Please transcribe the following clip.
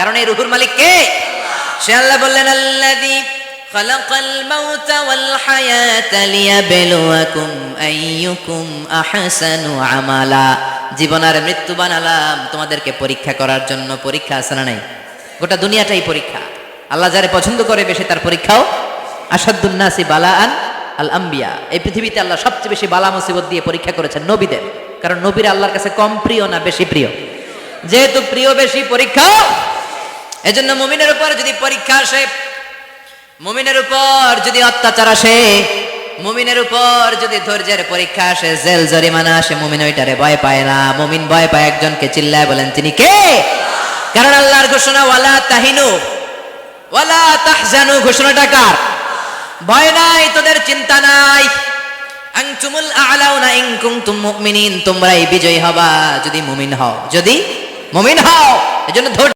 কারণ এই রূহুর মালিক কে? সে আল্লাহ বললেন আল্লাযী খালাকাল মাউতা ওয়াল হায়াতা লিয়াবলুয়াকুম আইয়ুকুম আহসানু আমালা। জীবন আর মৃত্যু বানালাম তোমাদেরকে পরীক্ষা করার জন্য। পরীক্ষা আছে না নাই? গোটা দুনিয়াটাই পরীক্ষা। আল্লাহ যারে পছন্দ করে বেশি তার পরীক্ষাও। আসাদ্দুন নাসি বালাআন আল আম্বিয়া। এই পৃথিবীতে আল্লাহ সবচেয়ে বেশি বালা মুসিবত দিয়ে পরীক্ষা করেছেন নবীদের। কারণ নবীরা আল্লাহর কাছে কম প্রিয় না বেশি প্রিয়? যেহেতু প্রিয় বেশি, পরীক্ষা। এজন্য মুমিনের উপর যদি পরীক্ষা আসে, মুমিনের উপর যদি অত্যাচার আসে, মুমিনের উপর যদি ধৈর্যের পরীক্ষা আসে, জেল জরিমানা আসে, মুমিন ওইটারে ভয় পায় না। মুমিন ভয় পায় একজনকে, চিল্লায় বলেন তিনি কে? কারণ আল্লাহর ঘোষণা ওয়ালা তাহিনু ওয়ালা তাহজানু। ঘোষণাটা কার? ভয় নাই, তোদের চিন্তা নাই। আনতুমুল আ'লাউনা ইন কুনতুম মুমিনিন। তোমরাই বিজয়ী হবা যদি মুমিন হও, যদি মুমিন হও। এজন্য